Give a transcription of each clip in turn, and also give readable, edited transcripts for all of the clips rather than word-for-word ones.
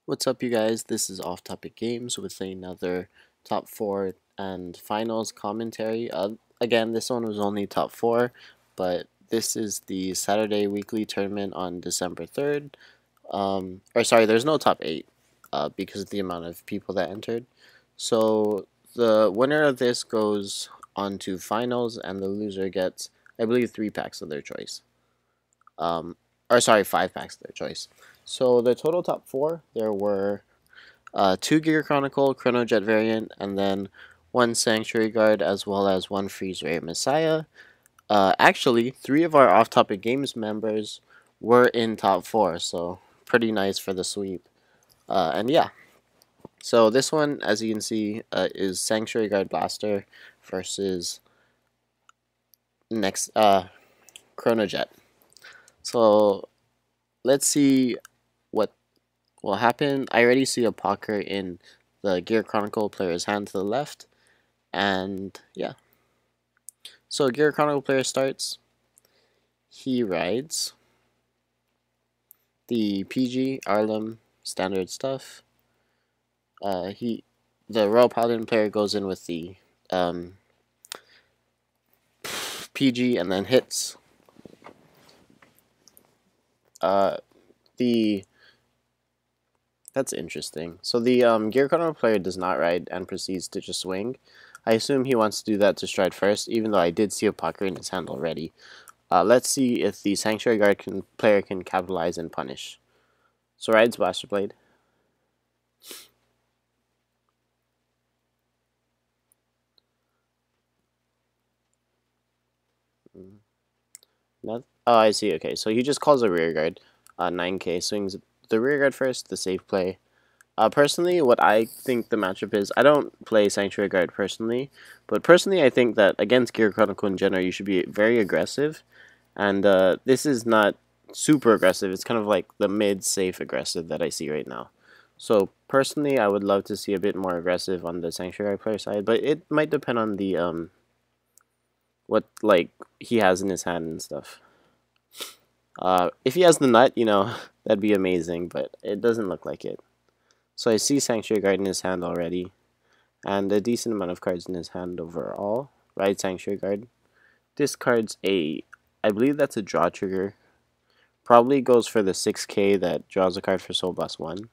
What's up, you guys? This is OffTopicGames with another top 4 and finals commentary. Again, this one was only top 4, but this is the Saturday weekly tournament on December 3rd. Or sorry, there's no top 8 because of the amount of people that entered. So the winner of this goes on to finals, and the loser gets, I believe, 3 packs of their choice. Or sorry, 5 packs of their choice. So the total top 4, there were 2 Gear Chronicle, Chronojet variant, and then 1 Sanctuary Guard, as well as 1 Freeze Ray Messiah. Actually, 3 of our Off-Topic Games members were in top 4, so pretty nice for the sweep. And yeah, so this one, as you can see, is Sanctuary Guard Blaster versus next Chronojet. So let's see what will happen. I already see a Pocker in the Gear Chronicle player's hand to the left. And yeah. So Gear Chronicle player starts. He rides the PG, Arlem, standard stuff. The Royal Paladin player goes in with the PG and then hits. That's interesting. So the Gear Chronicle player does not ride and proceeds to just swing. I assume he wants to do that to stride first, even though I did see a pucker in his hand already. Let's see if the Sanctuary Guard player can capitalize and punish. So rides Blaster Blade. Oh, I see. Okay, so he just calls a rear guard. 9k, swings the rear guard first, the safe play. Personally, what I think the matchup is, I don't play Sanctuary Guard personally, but personally I think that against Gear Chronicle in general, you should be very aggressive, and this is not super aggressive. It's kind of like the mid-safe aggressive that I see right now. So personally, I would love to see a bit more aggressive on the Sanctuary Guard player side, but it might depend on the what like he has in his hand and stuff. If he has the nut, that'd be amazing, but it doesn't look like it. So I see Sanctuary Guard in his hand already, and a decent amount of cards in his hand overall. Right, Sanctuary Guard. Discards I believe that's a draw trigger. Probably goes for the 6k that draws a card for Soul Blast 1.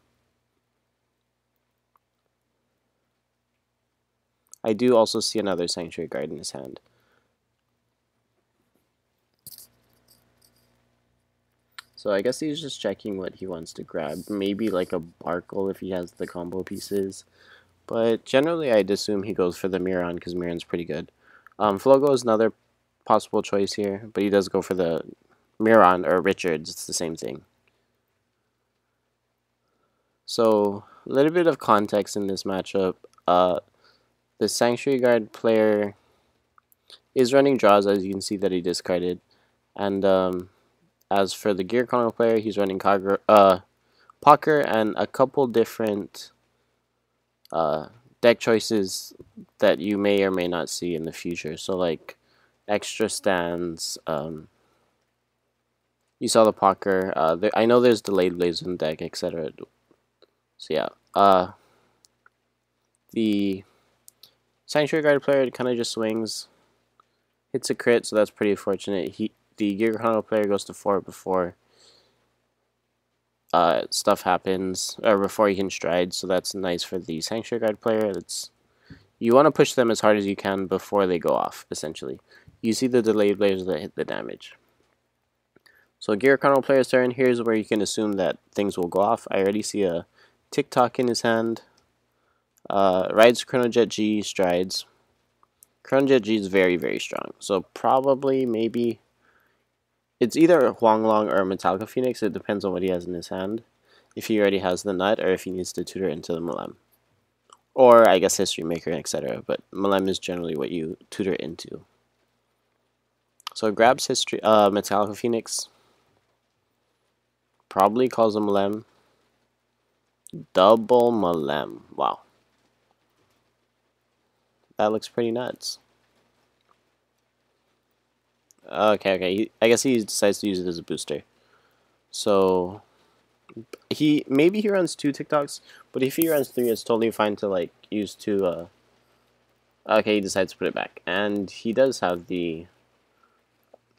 I do also see another Sanctuary Guard in his hand. So I guess he's just checking what he wants to grab. Maybe like a Barkle if he has the combo pieces. But generally I'd assume he goes for the Miron because Miron's pretty good. Flogo is another possible choice here, but he does go for the Miron or Richards. It's the same thing. So a little bit of context in this matchup. The Sanctuary Guard player is running draws, as you can see that he discarded. And as for the Gear Chronicle player, he's running Pocker and a couple different deck choices that you may or may not see in the future. So like extra stands. You saw the Pocker. I know there's delayed blades in the deck, etc. So yeah. The Sanctuary Guard player kind of just swings, hits a crit, so that's pretty fortunate. The Gear Chronicle player goes to 4 before stuff happens, or before he can stride, so that's nice for the Sanctuary Guard player. You want to push them as hard as you can before they go off, essentially. You see the delayed blades that hit the damage. So Gear Chronicle player's turn. Here's where you can assume that things will go off. I already see a TikTok in his hand. Rides Chronojet G, strides. Chronojet G is very, very strong. So probably, maybe, it's either Huanglong or Metallica Phoenix. It depends on what he has in his hand. If he already has the nut, or if he needs to tutor into the Malem. Or, I guess, History Maker, etc. But Malem is generally what you tutor into. So grabs Metallica Phoenix. Probably calls a Malem. Double Malem. Wow. That looks pretty nuts. Okay. I guess he decides to use it as a booster. So, Maybe he runs 2 TikToks, but if he runs 3, it's totally fine to like use 2. Okay, he decides to put it back, and he does have the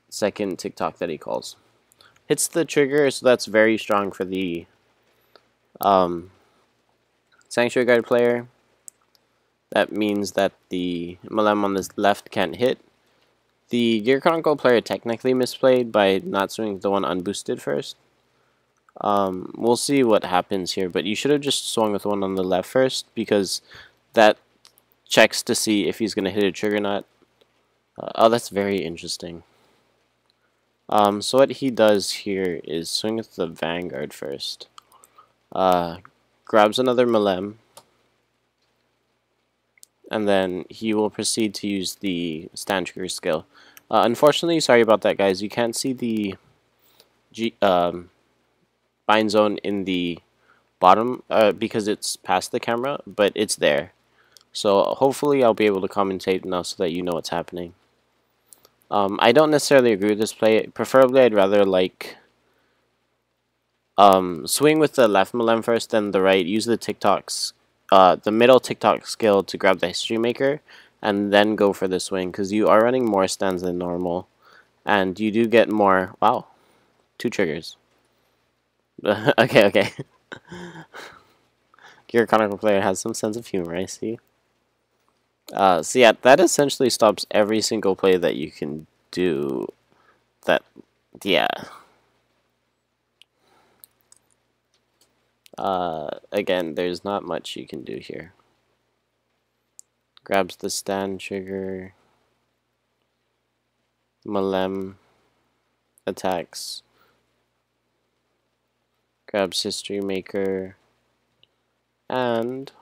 second TikTok that he calls. Hits the trigger, so that's very strong for the Sanctuary Guard player. That means that the Malem on the left can't hit. The Gear Chronicle player technically misplayed by not swinging the one unboosted first. We'll see what happens here, but you should have just swung with the one on the left first, because that checks to see if he's going to hit a trigger or not. Oh, that's very interesting. So what he does here is swing with the Vanguard first. Grabs another Malem, and then he will proceed to use the stand trigger skill. Unfortunately, sorry about that, guys. You can't see the bind zone in the bottom because it's past the camera, but it's there. So hopefully I'll be able to commentate now so that you know what's happening. I don't necessarily agree with this play. Preferably, I'd rather like swing with the left Malem first, then the right. Use the the middle TikTok skill to grab the history maker, and then go for the swing, because you are running more stands than normal, and you do get more. Wow, 2 triggers. Okay. Gear Chronicle player has some sense of humor, I see. So yeah, that essentially stops every single play that you can do. Yeah. Again, there's not much you can do here. Grabs the stand trigger. Malem attacks. Grabs history maker. And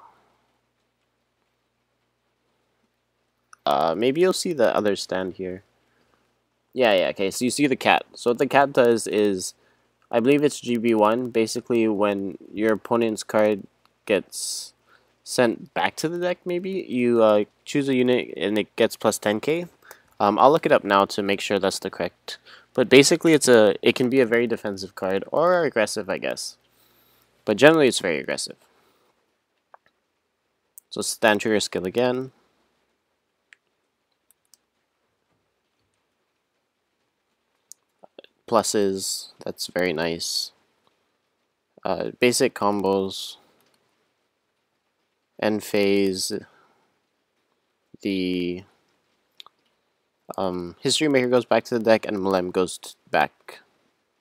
maybe you'll see the other stand here. Yeah, okay, so you see the cat. So what the cat does is, I believe it's GB1, basically when your opponent's card gets sent back to the deck, maybe, you choose a unit and it gets plus 10k. I'll look it up now to make sure that's the correct. But basically it can be a very defensive card, or aggressive, I guess. But generally it's very aggressive. So stand trigger skill again. Pluses, that's very nice. Basic combos. End phase. The history maker goes back to the deck, and Malem goes back,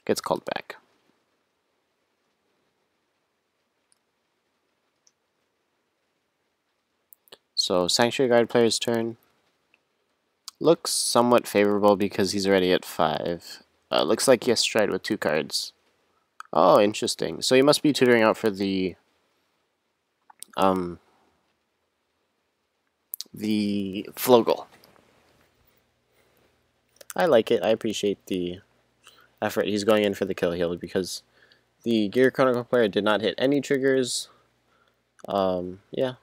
gets called back. So Sanctuary Guard player's turn. Looks somewhat favorable because he's already at 5. Looks like he has stride with 2 cards. Oh, interesting. So he must be tutoring out for the Flogel. I like it. I appreciate the effort. He's going in for the kill heal because the Gear Chronicle player did not hit any triggers. Yeah.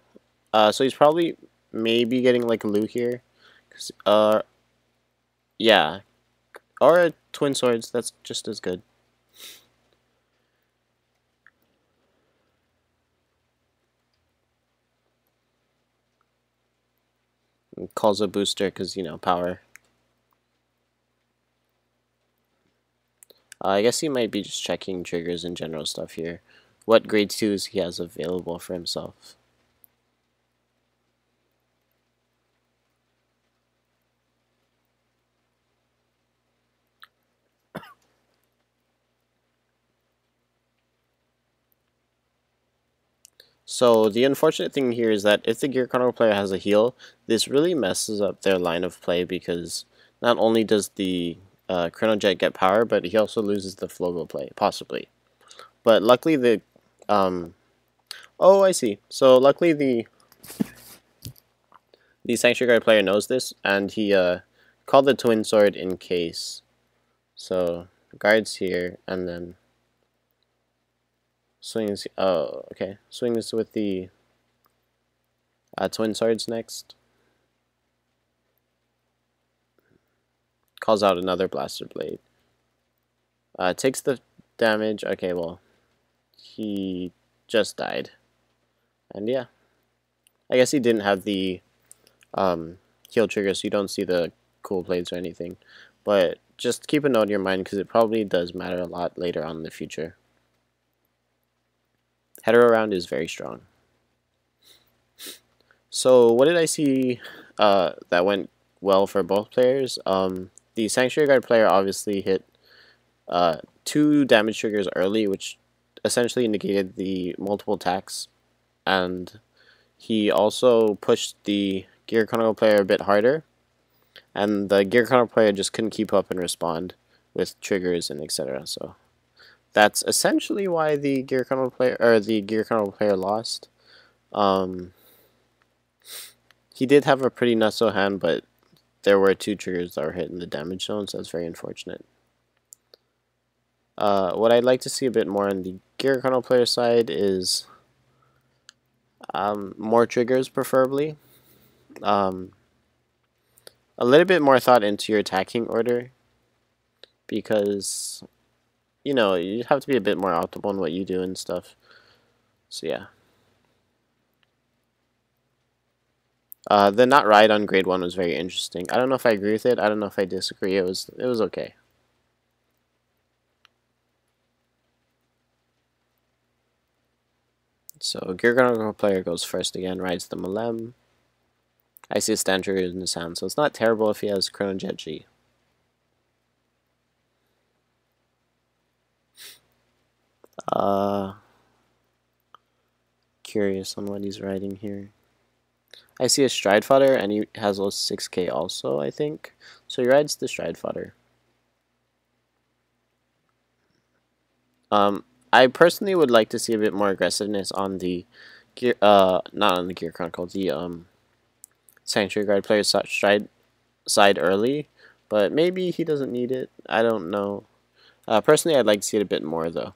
So he's probably maybe getting like a Lu here. Yeah. Or Twin Swords, that's just as good. And calls a booster because, you know, power. I guess he might be just checking triggers and general stuff here. What grade 2s he has available for himself. So the unfortunate thing here is that if the Gear Chronicle player has a heal, this really messes up their line of play, because not only does the Chronojet get power, but he also loses the Flogo play, possibly. But luckily the... oh, I see. So luckily the Sanctuary Guard player knows this, and he called the Twin Sword in case. So guards here, and then swings. Oh, okay. Swings with the Twin Swords next. Calls out another Blaster Blade. Takes the damage. Okay, well, he just died. And yeah, I guess he didn't have the heal trigger, so you don't see the cool plates or anything. But just keep a note in your mind because it probably does matter a lot later on in the future. Hetero round is very strong. So what did I see that went well for both players? The Sanctuary Guard player obviously hit 2 damage triggers early, which essentially negated the multiple attacks, and he also pushed the Gear Chronicle player a bit harder, and the Gear Chronicle player just couldn't keep up and respond with triggers and etc. So that's essentially why the Gear Chronicle player lost. He did have a pretty nutso hand, but there were 2 triggers that were hitting the damage zone, so that's very unfortunate. What I'd like to see a bit more on the Gear Chronicle player side is more triggers, preferably. A little bit more thought into your attacking order, because, you know, you have to be a bit more optimal in what you do and stuff. So yeah. The not ride on grade 1 was very interesting. I don't know if I agree with it. I don't know if I disagree. It was okay. So Gear Chronicle player goes first again, rides the Malem. I see a stand trigger in his hand, so it's not terrible if he has Chronojet G. Curious on what he's riding here. I see a Stride Fodder, and he has a 6k also, I think. So he rides the Stride Fodder. I personally would like to see a bit more aggressiveness on the Gear, not on the Gear Chronicle, the Sanctuary Guard player Stride side early, but maybe he doesn't need it. I don't know. Personally, I'd like to see it a bit more though.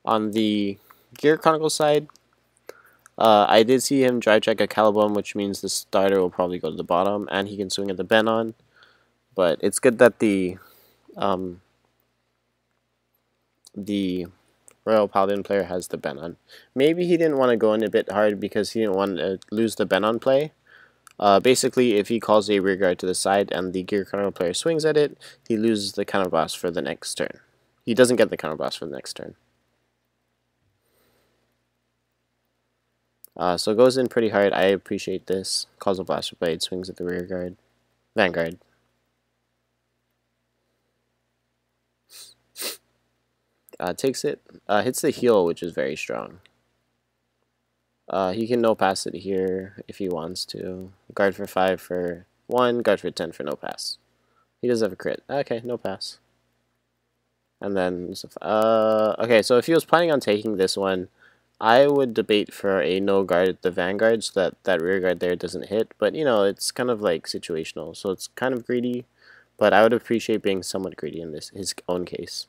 On the Gear Chronicle side, I did see him drive check a Caliban, which means the starter will probably go to the bottom, and he can swing at the Benon. But it's good that the Royal Paladin player has the Benon. Maybe he didn't want to go in a bit hard because he didn't want to lose the Benon play. Basically, if he calls a rearguard to the side and the Gear Chronicle player swings at it, he loses the counterblast for the next turn. He doesn't get the counterblast for the next turn. So it goes in pretty hard. I appreciate this. Calls a Blaster Blade, swings at the rearguard. Vanguard. Takes it. Hits the heal, which is very strong. He can no pass it here if he wants to. Guard for 5 for 1, guard for 10 for no pass. He does have a crit. Okay, no pass. And then, okay, so if he was planning on taking this one, I would debate for a no guard at the Vanguard so that that rear guard there doesn't hit. But, you know, it's kind of like situational, so it's kind of greedy. But I would appreciate being somewhat greedy in his own case.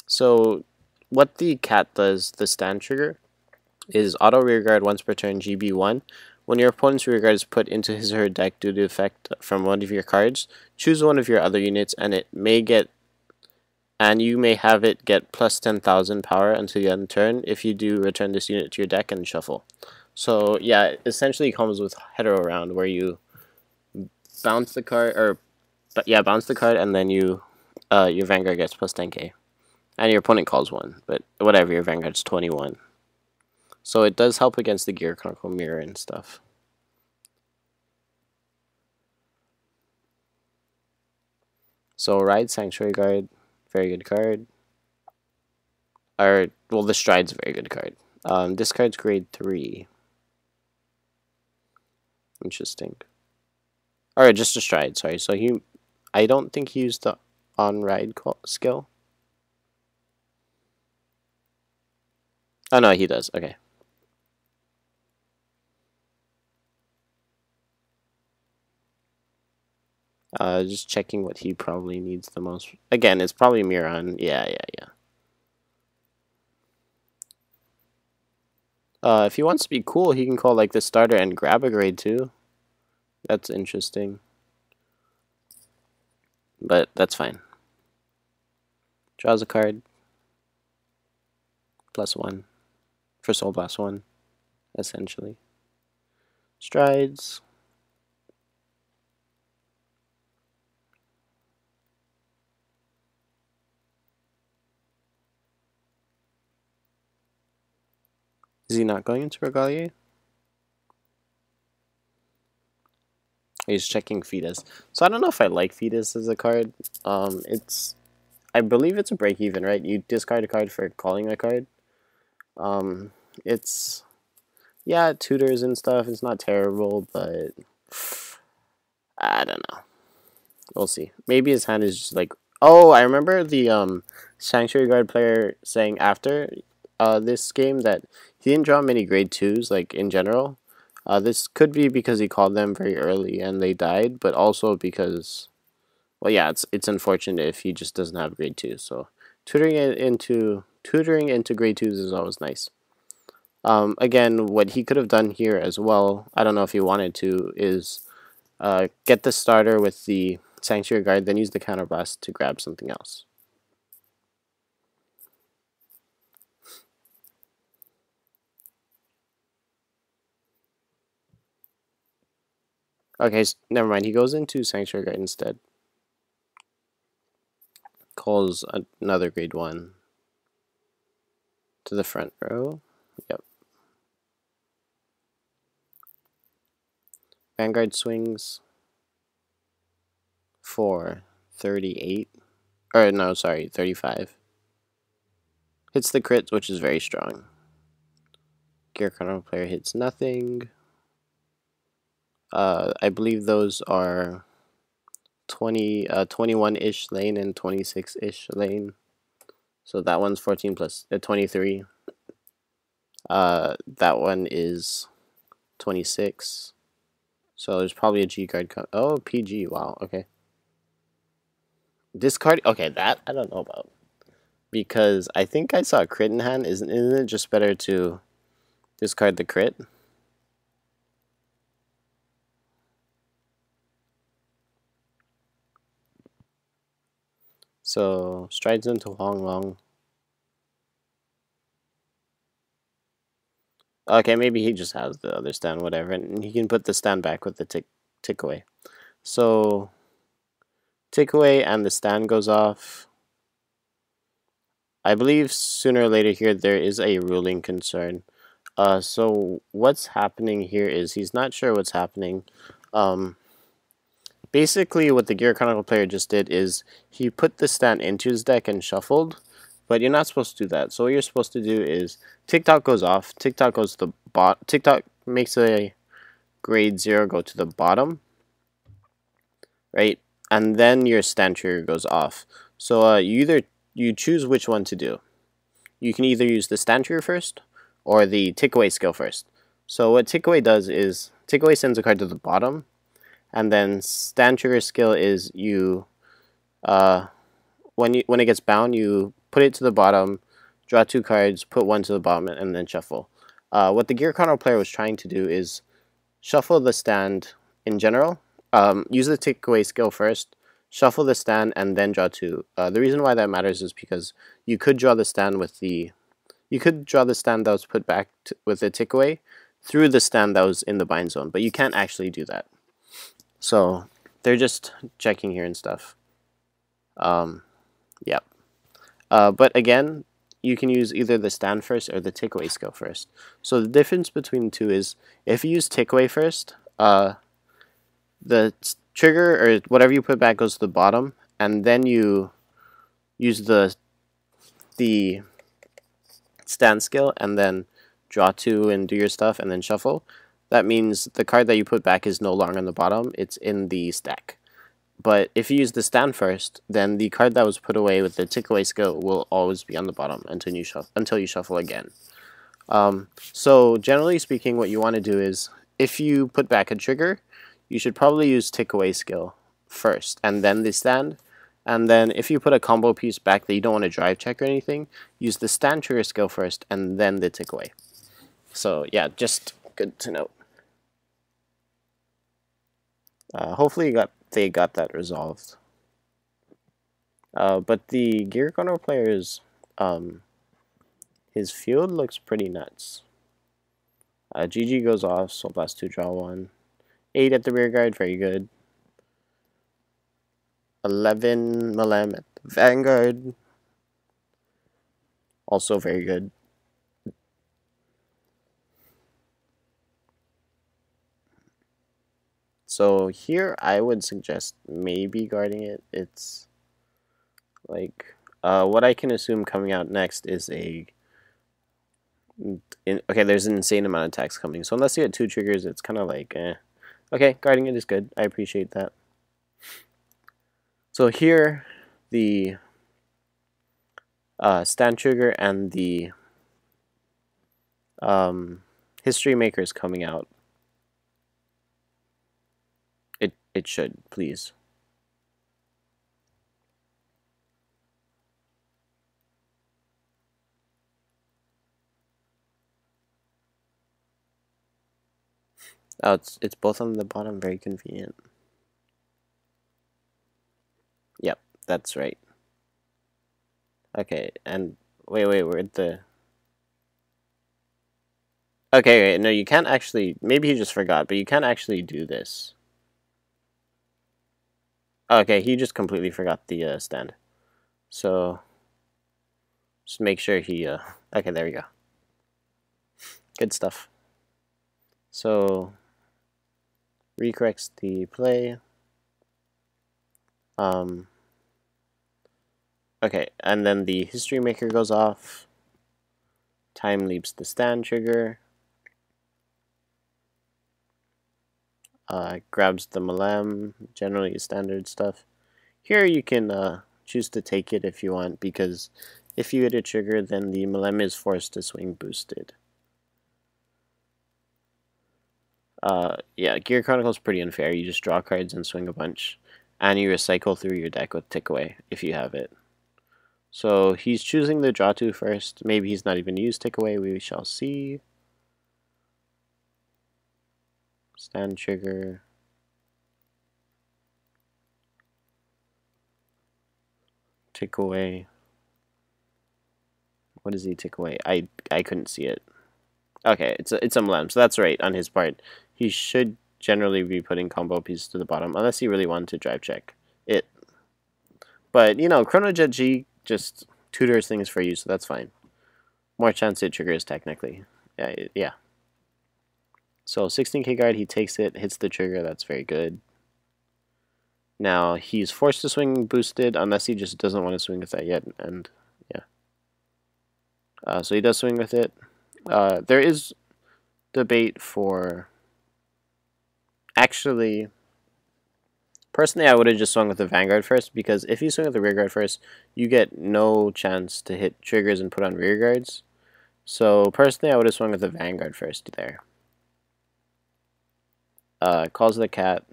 So what the cat does, the stand trigger, is auto rearguard once per turn GB1. When your opponent's rearguard is put into his or her deck due to effect from one of your cards, choose one of your other units and you may have it get plus 10,000 power until the end of the turn. If you do, return this unit to your deck and shuffle. So yeah, it essentially comes with hetero round where you bounce the card, bounce the card, and then your Vanguard gets plus 10k. And your opponent calls 1, but whatever, your Vanguard's 21. So it does help against the Gear Chronicle mirror and stuff. So ride Sanctuary Guard, very good card. Well, the Stride's a very good card. This card's grade 3. Interesting. Or just a Stride, sorry. So I don't think he used the on-ride skill. Oh no, he does. Okay. Just checking what he probably needs the most. Again, it's probably Miran. Yeah. If he wants to be cool, he can call like the starter and grab a grade 2. That's interesting. But that's fine. Draws a card. +1 for Soul Blast 1, essentially. Strides. Is he not going into Regalia? He's checking Fetus. So I don't know if I like Fetus as a card. I believe it's a break even, right? You discard a card for calling a card. It's, yeah, it tutors and stuff. It's not terrible, but I don't know. We'll see. Maybe his hand is just like, oh, I remember the Sanctuary Guard player saying after this game that he didn't draw many grade 2s, like in general. This could be because he called them very early and they died, but also because, well, yeah, it's unfortunate if he just doesn't have grade 2. So tutoring into grade 2s is always nice. Again, what he could have done here as well, I don't know if he wanted to, is get the starter with the Sanctuary Guard, then use the Counterblast to grab something else. Okay, so never mind. He goes into Sanctuary Guard instead. Calls another grade 1 to the front row. Yep. Vanguard swings for 38. Or no, sorry, 35. Hits the crit, which is very strong. Gear Chronicle player hits nothing. I believe those are 21-ish lane and 26-ish lane. So that one's 14 plus 23. That one is 26. So there's probably a G card. Oh, PG. Wow. Okay. Discard. Okay, that I don't know about, because I think I saw a crit in hand. Isn't it just better to discard the crit? So strides into Long. Okay, maybe he just has the other stand, whatever, and he can put the stand back with the tick away. So tick away and the stand goes off. I believe sooner or later here there is a ruling concern. So what's happening here is he's not sure what's happening. Basically what the Gear Chronicle player just did is he put the stand into his deck and shuffled, but you're not supposed to do that. So what you're supposed to do is TikTok goes off, TikTok goes to the bot, TikTok makes a grade 0 go to the bottom, right? And then your stand trigger goes off. So you choose which one to do. You can either use the stand trigger first or the tick away skill first. So what tick away does is tick away sends a card to the bottom, and then stand trigger skill is you when it gets bound, you put it to the bottom, draw 2 cards, put 1 to the bottom, and then shuffle. What the Gear Chronicle player was trying to do is shuffle the stand in general. Use the tick away skill first, shuffle the stand, and then draw 2. The reason why that matters is because you could draw the stand with the stand that was put back with the tick away through the stand that was in the bind zone, but you can't actually do that. So they're just checking here and stuff. Yep. But again, you can use either the stand first or the tick away skill first. So the difference between the two is if you use tick away first, the trigger or whatever you put back goes to the bottom, and then you use the stand skill and then draw 2 and do your stuff and then shuffle. That means the card that you put back is no longer on the bottom, it's in the stack. But if you use the stand first, then the card that was put away with the tick away skill will always be on the bottom until you shuffle again. So generally speaking, what you want to do is if you put back a trigger, you should probably use tick away skill first and then the stand. And then if you put a combo piece back that you don't want to drive check or anything, use the stand trigger skill first and then the tick away. So yeah, just good to note. Hopefully they got that resolved. But the Gear Chronicle player's his field looks pretty nuts. GG goes off, Soul Blast 2, draw 1. 8 at the rear guard, very good. 11 Malem at the Vanguard, also very good. So here I would suggest maybe guarding it. It's like what I can assume coming out next is a okay, there's an insane amount of attacks coming. So unless you get 2 triggers, it's kind of like eh. Okay, guarding it is good. I appreciate that. So here the stand trigger and the history maker is coming out. It should, please. Oh, it's both on the bottom, very convenient. Yep, that's right. Okay, and wait, where'd the... Okay, wait, no, you can't actually... Maybe he just forgot, but you can't actually do this. Okay, he just completely forgot the stand. So, just make sure he... Okay, there we go. Good stuff. So, recorrects the play. Okay, and then the history maker goes off. Time leaps the stand trigger. Grabs the Malem, generally standard stuff. Here you can choose to take it if you want, because if you hit a trigger, then the Malem is forced to swing boosted. Yeah, Gear Chronicle is pretty unfair. You just draw cards and swing a bunch, and you recycle through your deck with Tick Away if you have it. So he's choosing the draw 2 first. Maybe he's not even used Tick Away. We shall see. Stand trigger. Tick Away. What does he tick away? I couldn't see it. Okay, it's a Malem, so that's right on his part. He should generally be putting combo pieces to the bottom, unless he really wanted to drive check it. But, you know, Chronojet G just tutors things for you, so that's fine. More chance it triggers, technically. Yeah. So 16k guard, he takes it, hits the trigger, that's very good. Now, he's forced to swing boosted, unless he just doesn't want to swing with that yet, and yeah. So he does swing with it. There is debate for... Actually, personally, I would have just swung with the Vanguard first, because if you swing with the rear guard first, you get no chance to hit triggers and put on rear guards. So personally, I would have swung with the Vanguard first there. Calls the cat.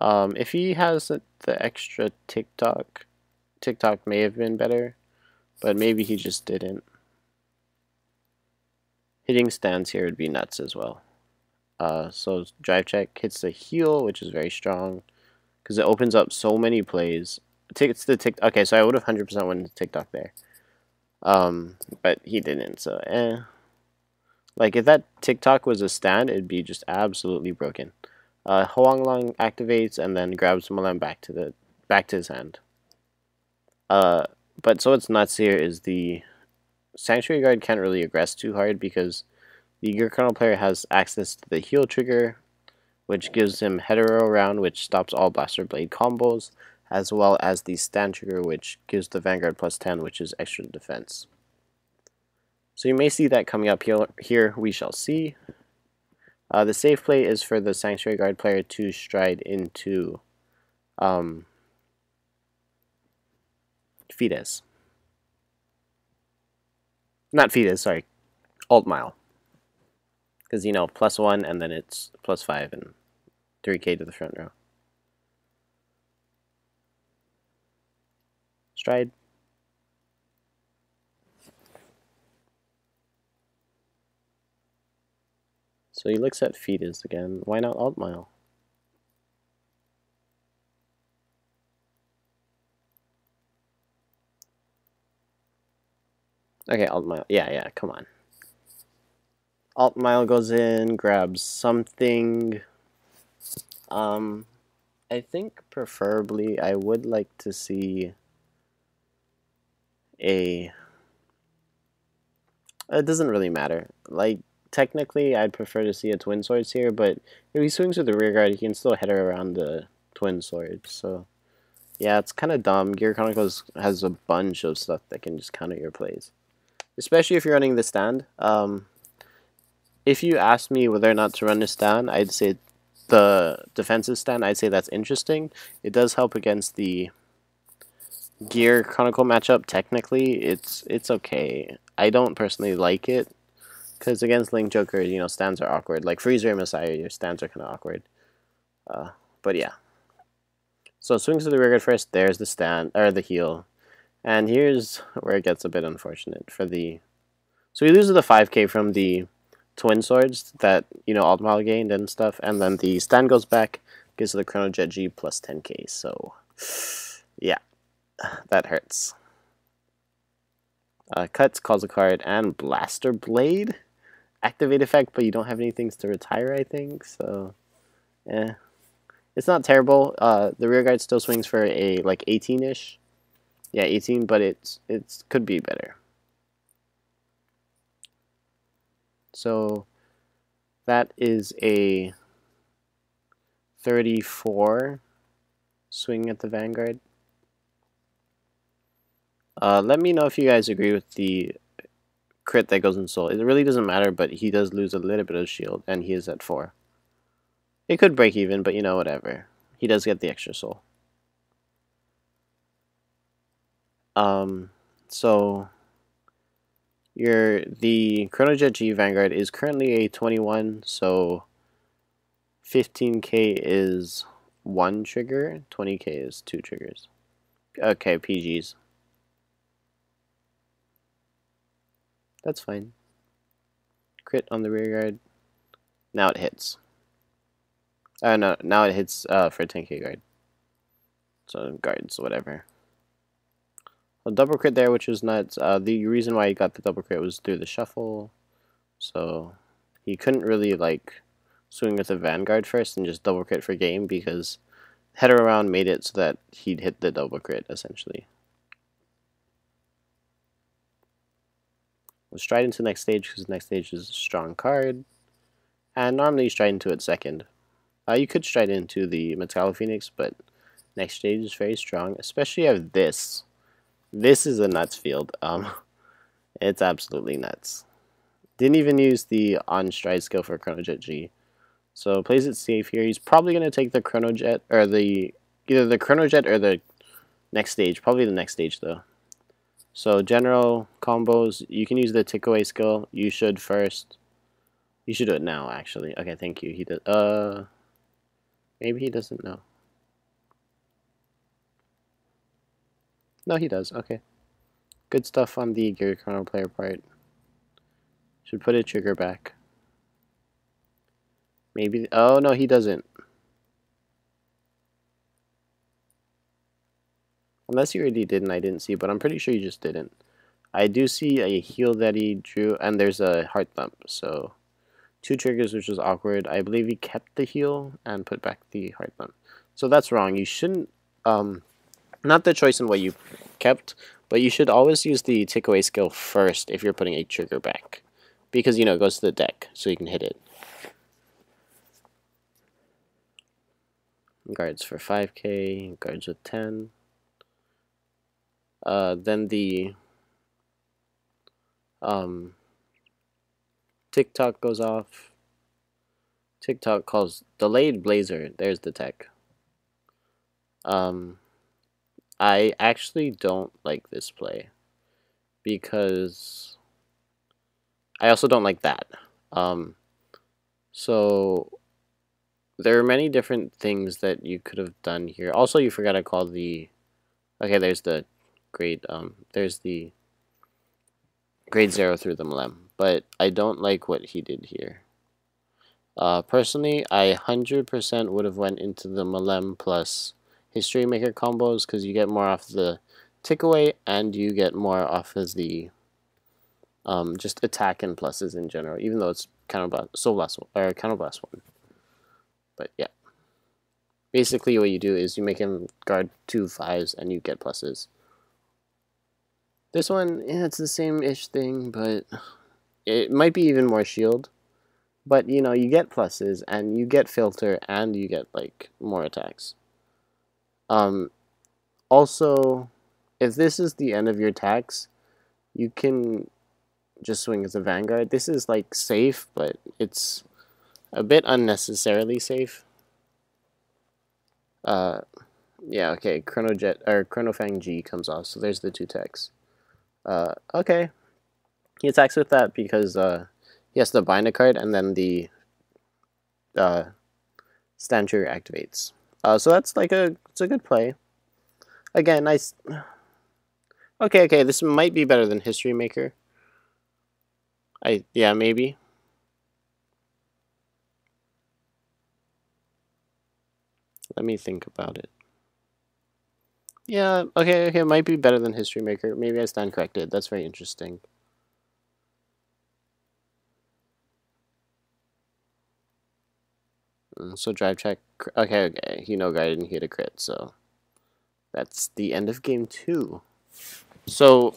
If he has the extra TikTok may have been better, but maybe he just didn't. Hitting stands here would be nuts as well. So drive check hits the heal, which is very strong, because it opens up so many plays. It's the tick. Okay, so I would have 100% went to TikTok there. But he didn't, so eh. Like, if that TikTok was a stand, it'd be just absolutely broken. Hoang Long activates and then grabs Malem back to his hand. But so what's nuts here is the Sanctuary Guard can't really aggress too hard, because the Gear Chronicle player has access to the heal trigger, which gives him hetero round, which stops all Blaster Blade combos, as well as the stand trigger, which gives the Vanguard plus 10, which is extra defense. So you may see that coming up here, we shall see. The safe play is for the Sanctuary Guard player to stride into Fides. Not Fides, sorry. Alt Mile. Because, you know, +1 and then it's +5 and 3k to the front row. Stride. So he looks at Fides again. Why not Alt Mile? Okay, alt mile. Yeah, come on. Alt mile goes in, grabs something. I think preferably I would like to see a. It doesn't really matter. Like, technically, I'd prefer to see a twin swords here, but if he swings with the rear guard, he can still hit her around the twin swords. So, yeah, it's kind of dumb. Gear Chronicle has a bunch of stuff that can just counter your plays, especially if you're running the stand. If you ask me whether or not to run this stand, I'd say the defensive stand. I'd say that's interesting. It does help against the Gear Chronicle matchup. Technically, it's okay. I don't personally like it because against Link Joker, you know, stands are awkward. Like Freezer and Messiah, your stands are kind of awkward. But yeah. So swings to the rear guard first. There's the stand or the heal, and here's where it gets a bit unfortunate for the. So he loses the 5k from the twin swords that, you know, Altmal gained and stuff, and then the stand goes back, gives the Chronojet G plus 10k. So yeah, that hurts. Cuts, calls a card, and Blaster Blade. Activate effect, but you don't have any things to retire, I think, so it's not terrible. The rear guard still swings for a like 18-ish. Yeah, 18, but it's could be better. So that is a 34 swing at the Vanguard. Let me know if you guys agree with the crit that goes in soul. It really doesn't matter, but he does lose a little bit of shield, and he is at 4. It could break even, but you know, whatever. He does get the extra soul. So the Chronojet G Vanguard is currently a 21, so 15k is 1 trigger, 20k is 2 triggers. Okay, PGs. That's fine. Crit on the rear guard. Now it hits. No, now it hits for 10k guard. So guards, whatever. A double crit there, which was nuts. The reason why he got the double crit was through the shuffle. So he couldn't really like swing with the Vanguard first and just double crit for game because header around made it so that he'd hit the double crit essentially. We'll stride into the next stage because the next stage is a strong card. And normally you stride into it second. You could stride into the Metallo Phoenix, but next stage is very strong, especially you have this. This is a nuts field. It's absolutely nuts. Didn't even use the on stride skill for Chronojet G. So plays it safe here. He's probably gonna take the Chronojet or either the Chronojet or the next stage. Probably the next stage though. So general combos, you can use the tick away skill. You should first. You should do it now actually. Okay, thank you. He does maybe he doesn't know. No, he does. Okay. Good stuff on the Gear Chronicle player part. Should put a trigger back. Maybe. Oh, no, he doesn't. Unless he already did and I didn't see, but I'm pretty sure he just didn't. I do see a heal that he drew, and there's a heart thump. So 2 triggers, which was awkward. I believe he kept the heal and put back the heart thump. So that's wrong. You shouldn't. Not the choice in what you kept, but you should always use the take away skill first if you're putting a trigger back. Because, you know, it goes to the deck, so you can hit it. Guards for 5k, guards with 10. Then the TikTok goes off. TikTok calls delayed blazer. There's the tech. I actually don't like this play because I also don't like that. So there are many different things that you could have done here. Also, you forgot to call the. Okay, there's the grade. There's the grade 0 through the Malem, but I don't like what he did here. Personally, I 100% would have went into the Malem plus History Maker combos because you get more off the tick away and you get more off of the just attack and pluses in general, even though it's Soul Blast or Counterblast 1. But yeah, basically what you do is you make him guard 2 5s and you get pluses. This one, yeah, it's the same-ish thing, but it might be even more shield. But, you know, you get pluses, and you get filter, and you get, like, more attacks. Also, if this is the end of your attacks, you can just swing as a Vanguard. This is, like, safe, but it's a bit unnecessarily safe. Yeah, okay, Chronojet, or Chronofang G comes off, so there's the 2 techs. Okay. He attacks with that because, he has to bind a card, and then the, stand trigger activates. So that's like it's a good play. Again, nice. Okay, this might be better than History Maker. Yeah, maybe. Let me think about it. Yeah, okay, it might be better than History Maker. Maybe I stand corrected. That's very interesting. So drive check. Okay, he no guided and he hit a crit, so that's the end of game 2. So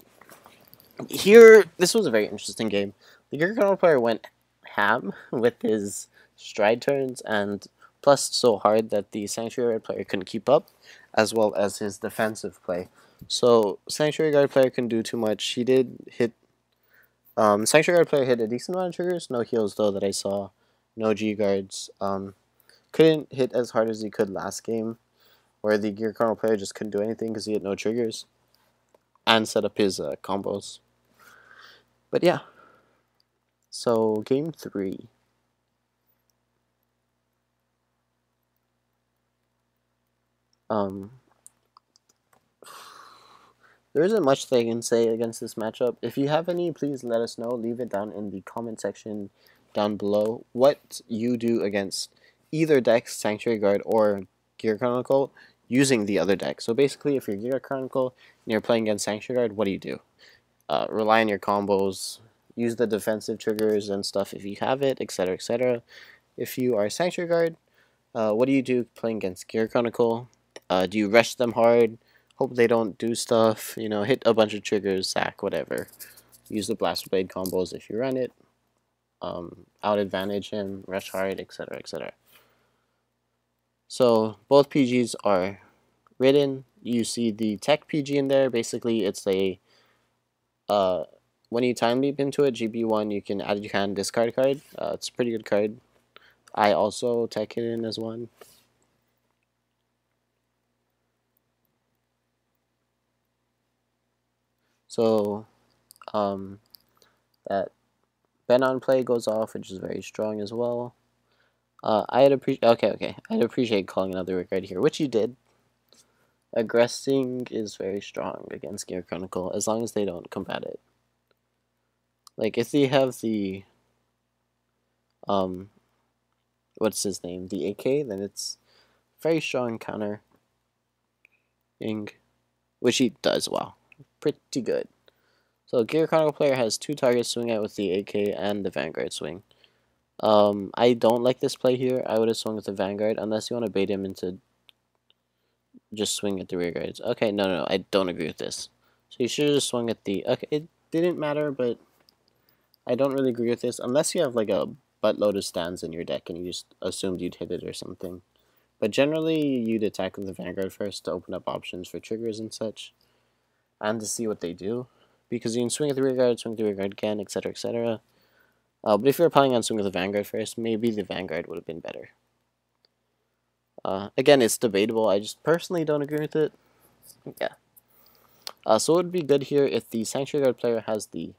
here, this was a very interesting game. The Gear Chronicle player went ham with his stride turns, and plus so hard that the Sanctuary Guard player couldn't keep up, as well as his defensive play. So Sanctuary Guard player couldn't do too much. He did hit. Sanctuary Guard player hit a decent amount of triggers. No heals though that I saw. No G guards. Couldn't hit as hard as he could last game, where the Gear Chronicle player just couldn't do anything because he had no triggers, and set up his combos. But yeah. So game 3. There isn't much that I can say against this matchup. If you have any, please let us know. Leave it down in the comment section down below what you do against either deck, Sanctuary Guard or Gear Chronicle, using the other deck. So basically, if you're Gear Chronicle and you're playing against Sanctuary Guard, what do you do? Rely on your combos, use the defensive triggers and stuff if you have it, etc., etc. If you are Sanctuary Guard, what do you do playing against Gear Chronicle? Do you rush them hard? Hope they don't do stuff, you know, hit a bunch of triggers, sack, whatever. Use the Blaster Blade combos if you run it. Out advantage him, rush hard, etc., etc. So both PGs are written. You see the tech PG in there. Basically, it's a when you time leap into it, GB1, you can add your hand discard card. It's a pretty good card. I also tech it in as one. So, that Ben on play goes off, which is very strong as well. I'd appreciate calling another regard here, which you did. Aggressing is very strong against Gear Chronicle, as long as they don't combat it. Like, if they have the, what's his name, the AK, then it's very strong counter, which he does well. Pretty good. So Gear Chronicle player has 2 targets swing at with the AK and the Vanguard swing. I don't like this play here. I would have swung with the Vanguard, unless you want to bait him into just swing at the rear guards. Okay, no, I don't agree with this. So you should have just swung at the... Okay, it didn't matter, but I don't really agree with this, unless you have like a buttload of stands in your deck and you just assumed you'd hit it or something. But generally, you'd attack with the Vanguard first to open up options for triggers and such, and to see what they do. Because you can swing at the rear guard, swing at the rear guard again, etc., etc. But if you're planning on swinging with the Vanguard first, maybe the Vanguard would have been better. Again, it's debatable. I just personally don't agree with it. Yeah. So it would be good here if the Sanctuary Guard player has the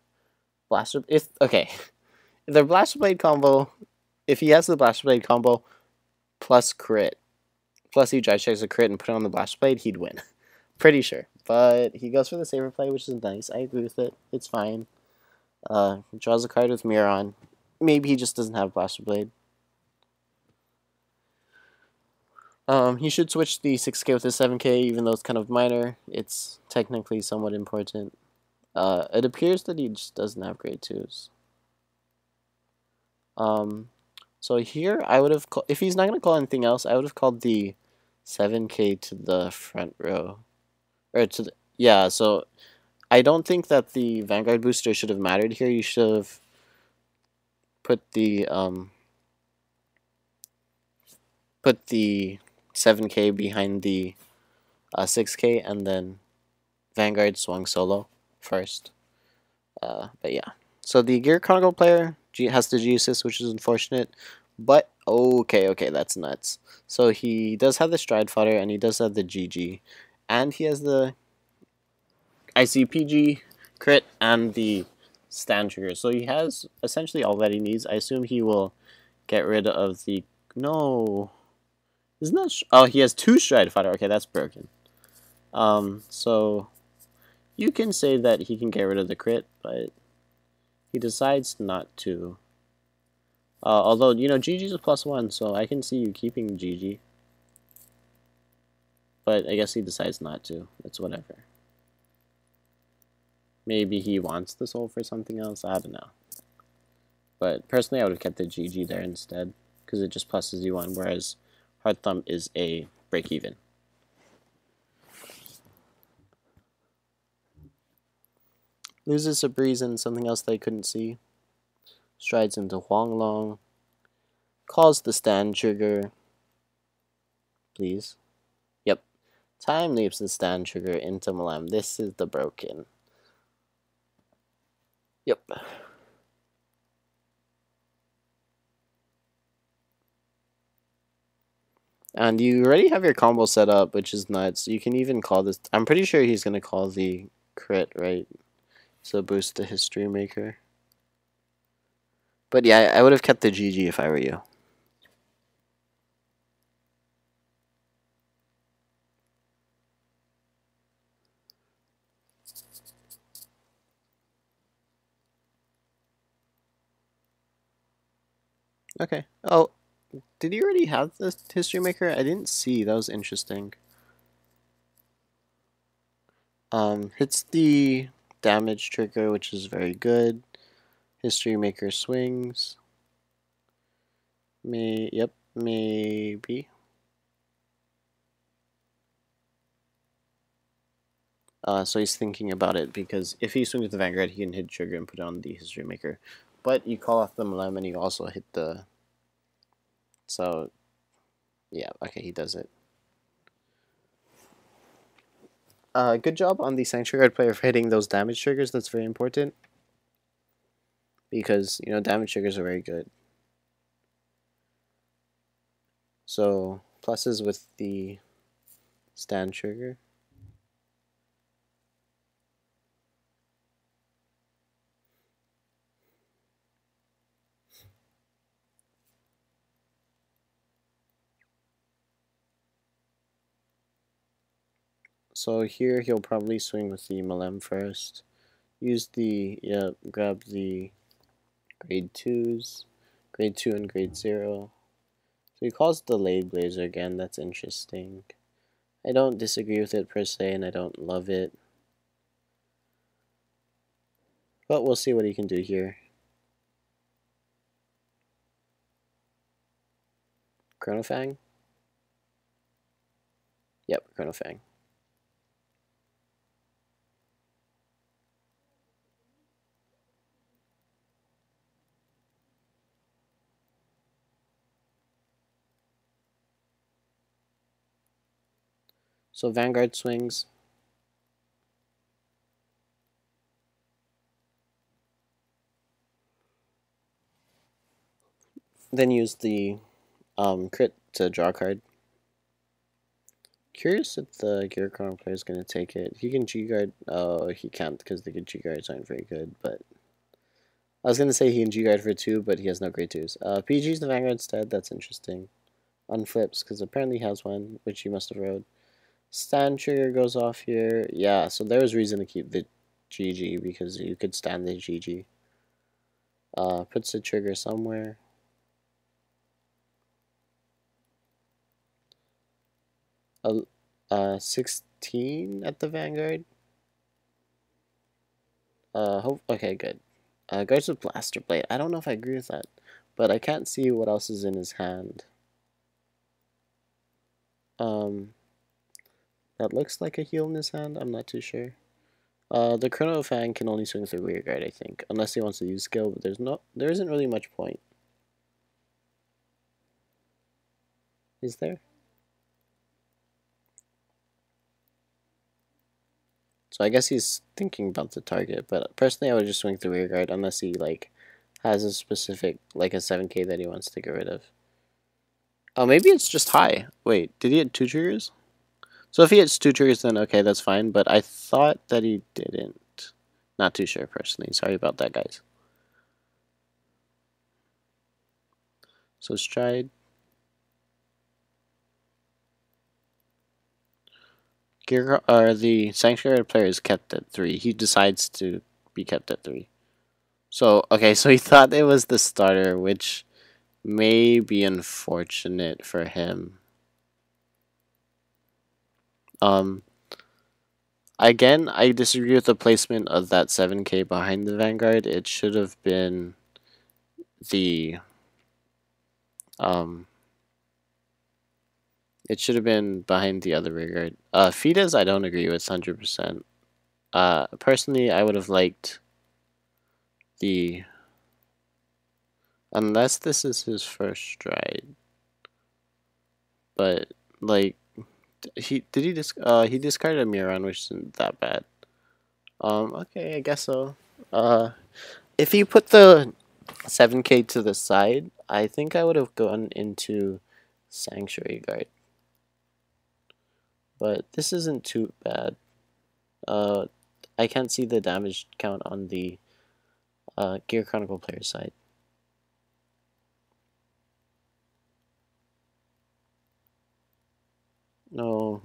Blaster... If the Blaster Blade combo... If he has the Blaster Blade combo plus crit, plus he drive checks a crit and put it on the Blaster Blade, he'd win. Pretty sure. But he goes for the safer play, which is nice. I agree with it. It's fine. He draws a card with Mirror on. Maybe he just doesn't have Blaster Blade. He should switch the 6k with the 7k, even though it's kind of minor. It's technically somewhat important. It appears that he just doesn't have grade 2s. So here I would have if he's not gonna call anything else, I would have called the 7K to the front row, or to the yeah. So I don't think that the Vanguard booster should have mattered here. You should have put the 7K behind the 6K, and then Vanguard swung solo first. But yeah. So the Gear Chronicle player has the G assist, which is unfortunate. But okay, that's nuts. So he does have the Stride Fodder, and he does have the GG, and he has the ICPG crit and the stand trigger. So he has essentially all that he needs. I assume he will get rid of the no. Isn't that oh, he has 2 Stride Fodder. Okay, that's broken. So you can say that he can get rid of the crit, but he decides not to. Although, you know, GG's a +1, so I can see you keeping GG. But I guess he decides not to. It's whatever. Maybe he wants the soul for something else. I don't know. But personally, I would have kept the GG there instead, because it just pluses you 1, whereas Hard Thumb is a break even. Loses a breeze and something else they couldn't see. Strides into Huang Long. Calls the stand trigger. Please. Yep. Time leaps the stand trigger into Malem. This is the broken. Yep. And you already have your combo set up, which is nuts. You can even call this. I'm pretty sure he's going to call the crit, right? So boost the History Maker. But yeah, I would have kept the GG if I were you. Okay. Oh, did he already have the History Maker? I didn't see. That was interesting. Hits the damage trigger, which is very good. History Maker swings. Yep, maybe. So he's thinking about it, because if he swings with the Vanguard, he can hit trigger and put on the History Maker. But you call off the Malem and you also hit the... So, yeah, okay, he does it. Good job on the Sanctuary Guard player for hitting those damage triggers. That's very important. Because, you know, damage triggers are very good. So, pluses with the stand trigger. So here he'll probably swing with the Malem first. Use the, grab the grade 2s, grade 2 and grade 0. So he calls Delayed Blazer again. That's interesting. I don't disagree with it per se, and I don't love it. But we'll see what he can do here. Chronofang? Yep, Chronofang. So Vanguard swings. Then use the crit to draw a card. Curious if the Gear Chronicle player is going to take it. He can G-Guard. Oh, he can't, because the G-Guards aren't very good, but... I was going to say he can G-Guard for 2, but he has no grade 2s. PG's the Vanguard instead. That's interesting. Unflips, because apparently he has one, which he must have rode. Stand trigger goes off here. Yeah, so there was reason to keep the GG, because you could stand the GG. Puts the trigger somewhere. 16 at the Vanguard. Okay, good. Guards with Blaster Blade. I don't know if I agree with that, but I can't see what else is in his hand. Um, that looks like a heal in his hand. I'm not too sure. The Chrono Fan can only swing through rear guard, I think, unless he wants to use skill. But there isn't really much point. Is there? So I guess he's thinking about the target. But personally, I would just swing through rear guard unless he like has a specific like a 7K that he wants to get rid of. Oh, maybe it's just high. Wait, did he hit 2 triggers? So if he hits 2 triggers, then okay, that's fine. But I thought that he didn't. Not too sure personally. Sorry about that, guys. So stride. The Sanctuary player is kept at 3. He decides to be kept at 3. So okay, so he thought it was the starter, which may be unfortunate for him. Again, I disagree with the placement of that 7K behind the Vanguard. It should have been the it should have been behind the other rearguard. Fidas, I don't agree with 100%. Personally, I would have liked the unless this is his first stride, but like he discarded a Miran, which isn't that bad. Okay, I guess so. If you put the 7K to the side, I think I would have gone into Sanctuary Guard. But this isn't too bad. I can't see the damage count on the Gear Chronicle player side. No.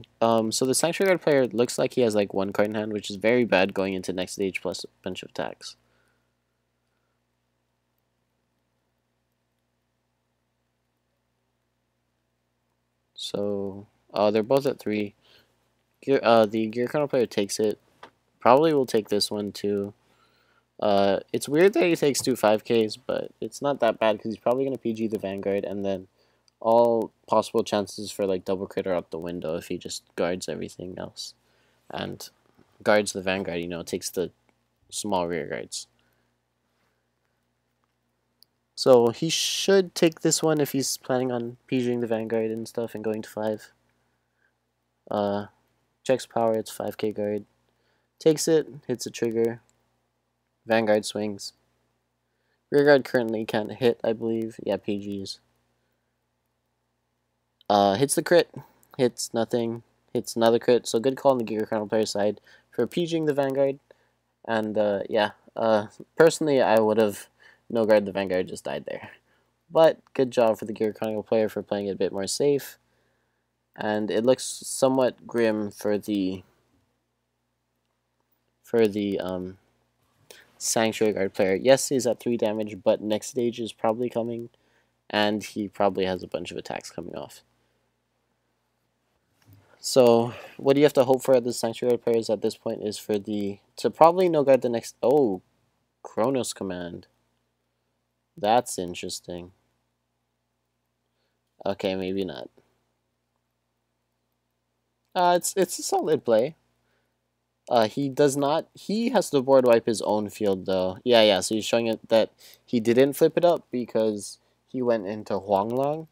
So the Sanctuary Guard player looks like he has like 1 card in hand, which is very bad going into next stage plus a bunch of attacks. So, they're both at 3. The Gear Chronicle player takes it. Probably will take this one too. It's weird that he takes 2 5Ks, but it's not that bad because he's probably going to PG the Vanguard, and then all possible chances for like double crit are out the window if he just guards everything else. And guards the Vanguard, you know, takes the small rear guards. So he should take this one if he's planning on PGing the Vanguard and stuff and going to 5. Checks power, it's 5K guard. Takes it, hits a trigger. Vanguard swings. Rearguard currently can't hit, I believe. Yeah, PGs. Hits the crit. Hits nothing. Hits another crit. So good call on the Gear Chronicle player side for PGing the Vanguard. And yeah, personally I would have no guard the Vanguard, just died there. But good job for the Gear Chronicle player for playing it a bit more safe. And it looks somewhat grim for the Sanctuary Guard player. Yes, he's at 3 damage, but next stage is probably coming, and he probably has a bunch of attacks coming off. So, what do you have to hope for at the Sanctuary Guard players at this point is for to probably no guard the next. Oh, Chronos Command. That's interesting. Okay, maybe not. It's a solid play. He does not. He has to board wipe his own field though. Yeah. So he's showing it that he didn't flip it up because he went into Huanglong.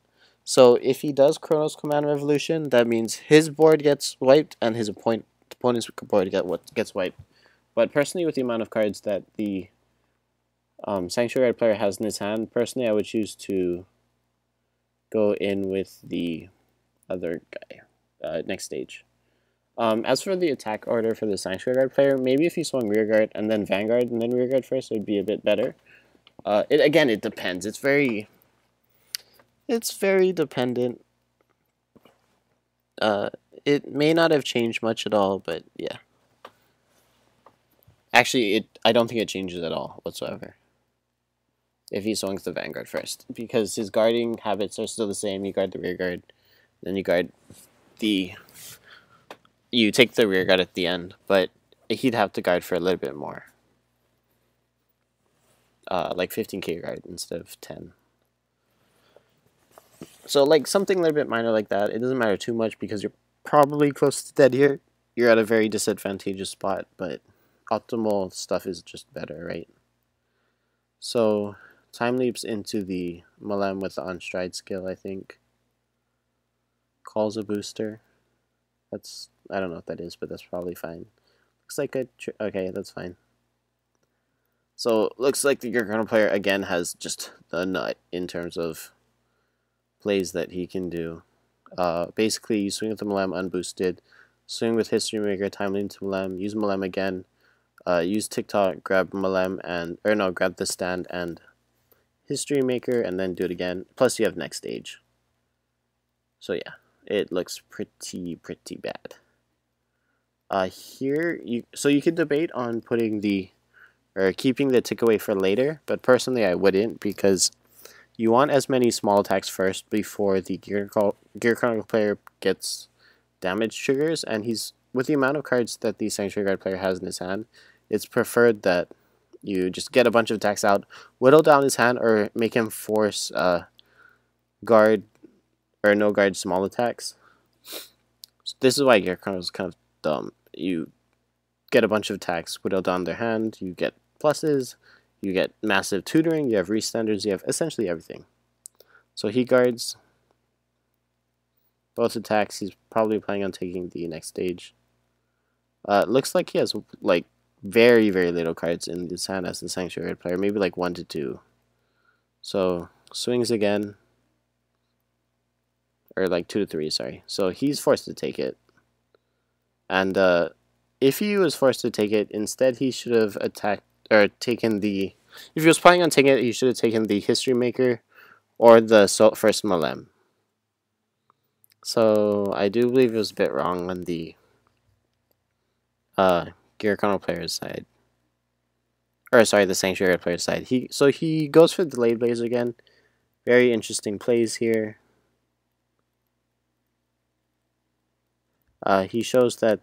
So if he does Chronos Command Revolution, that means his board gets wiped and his opponent's board gets wiped. But personally, with the amount of cards that the Sanctuary player has in his hand, personally, I would choose to go in with the other guy next stage. As for the attack order for the Sanctuary Guard player, maybe if he swung Rearguard and then Vanguard and then Rearguard first, it would be a bit better. It depends. It's very dependent. It may not have changed much at all, but yeah. Actually, I don't think it changes at all whatsoever if he swings the Vanguard first, because his guarding habits are still the same. You guard the Rearguard, then you guard you take the Rearguard at the end, but he'd have to guard for a little bit more. like 15k guard instead of 10. So like something a little bit minor like that, it doesn't matter too much because you're probably close to dead here. You're at a very disadvantageous spot, but optimal stuff is just better, right? So time leaps into the Malem with the on stride skill, I think. Calls a booster. That's, I don't know what that is, but that's probably fine. Looks like a, okay, that's fine. So looks like the Gear Chronicle player again has just the nut in terms of plays that he can do. Basically, you swing with the Malem unboosted, swing with History Maker, time lead to Malem, use Malem again, use TikTok, grab Malem and, or no, grab the stand and History Maker, and then do it again. Plus, you have next stage. So yeah, it looks pretty bad. Here, you could debate on putting the, or keeping the tick away for later, but personally I wouldn't, because you want as many small attacks first before the Gear Chronicle player gets damage triggers, and he's, with the amount of cards that the Sanctuary Guard player has in his hand, it's preferred that you just get a bunch of attacks out, whittle down his hand, or make him force guard or no guard small attacks. So this is why Gear Chronicle is kind of dumb. You get a bunch of attacks, whittle down their hand, you get pluses, you get massive tutoring, you have restanders, you have essentially everything. So he guards both attacks. He's probably planning on taking the next stage. Looks like he has like very little cards in his hand as the Sanctuary player, maybe like 1 to 2. So swings again, or like 2 to 3, sorry. So he's forced to take it, and if he was forced to take it, instead he should have attacked or taken the. If he was planning on taking it, he should have taken the History Maker or the first Malem. So I do believe it was a bit wrong on the Gear Chronicle player's side. Or sorry, the Sanctuary player's side. He goes for Delayed Blaze again. Very interesting plays here. He shows that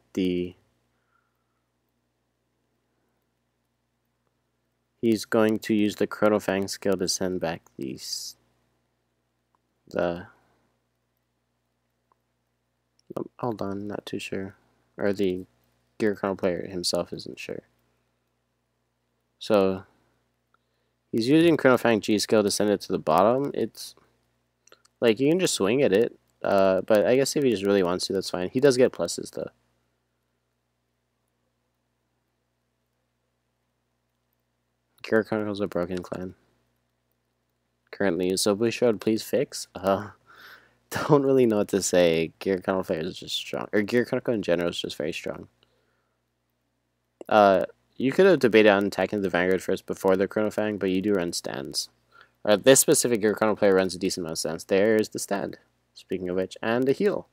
he's going to use the Chronofang skill to send back hold on, not too sure. Or the Gear Chronicle player himself isn't sure. So he's using Chronofang G skill to send it to the bottom. It's like you can just swing at it. But I guess if he just really wants to, that's fine. He does get pluses though. Gear Chronicle's a broken clan currently, so Bushrod, please fix. Don't really know what to say. Gear Chronicle player is just strong, or Gear Chronicle in general is just very strong. You could have debated on attacking the Vanguard first before the Chronofang, but you do run stands. This specific Gear Chronicle player runs a decent amount of stands. There's the stand, speaking of which, and the heal.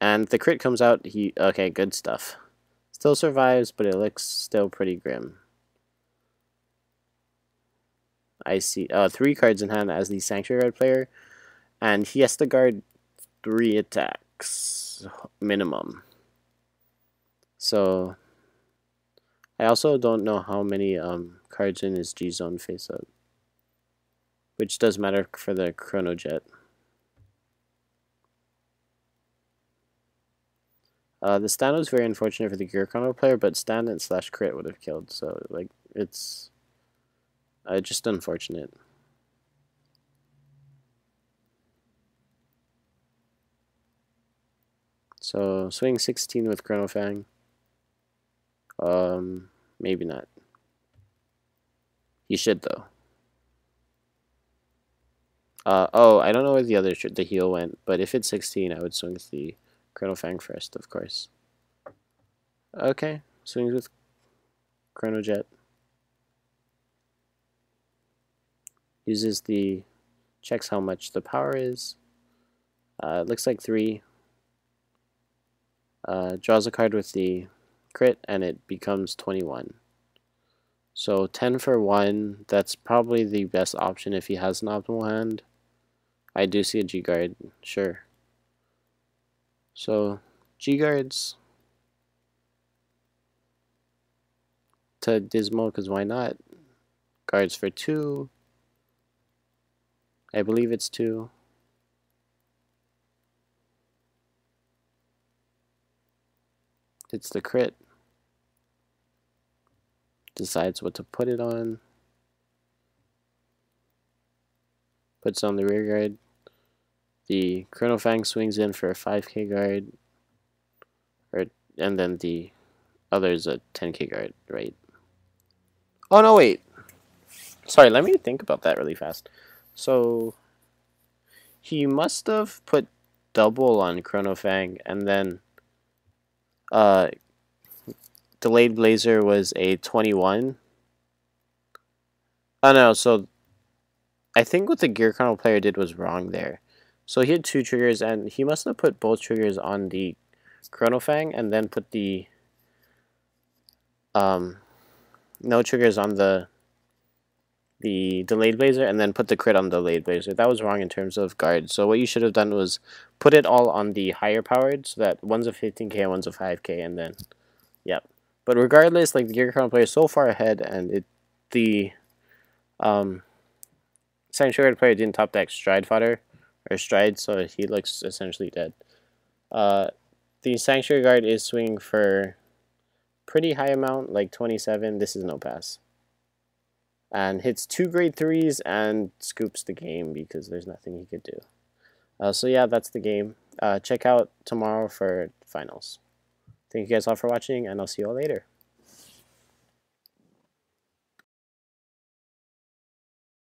And the crit comes out, okay, good stuff. Still survives, but it looks still pretty grim. I see 3 cards in hand as the Sanctuary Guard player, and he has to guard 3 attacks minimum. So I also don't know how many cards in his G zone face up, which does matter for the Chronojet. The stand was very unfortunate for the Gear Chronicle player, but stand and slash crit would have killed. So like it's just unfortunate. So swing 16 with Chronofang. Maybe not. You should though. Oh, I don't know where the heal went, but if it's 16, I would swing with the Chronofang first, of course. Okay, swings with Chronojet. Uses checks how much the power is. It looks like 3. Draws a card with the crit, and it becomes 21. So 10 for 1, that's probably the best option if he has an optimal hand. I do see a G-Guard, sure. So G-Guards to Dismal, because why not? Guards for 2. I believe it's 2. It's the crit. Decides what to put it on. Puts on the rear guard. The Chrono Fang swings in for a 5k guard. And then the other is a 10k guard, right? Oh no, wait. Sorry, let me think about that really fast. So he must have put double on Chrono Fang, and then Delayed Blazer was a 21. Oh no, so I think what the Gear Chronicle player did was wrong there. So he had 2 triggers, and he must have put both triggers on the Chrono Fang, and then put the no triggers on the Delayed Blazer, and then put the crit on the Delayed Blazer. That was wrong in terms of guard. So what you should have done was put it all on the higher powered, so that one's a 15k and one's a 5k, and then, yep. But regardless, like, the Gear Chronicle player is so far ahead, and the Sanctuary player didn't top deck Stride Fodder, or Stride, so he looks essentially dead. The Sanctuary Guard is swinging for pretty high amount, like 27. This is no pass. And hits 2 grade 3s and scoops the game because there's nothing he could do. So yeah, that's the game. Check out tomorrow for finals. Thank you guys all for watching, and I'll see you all later.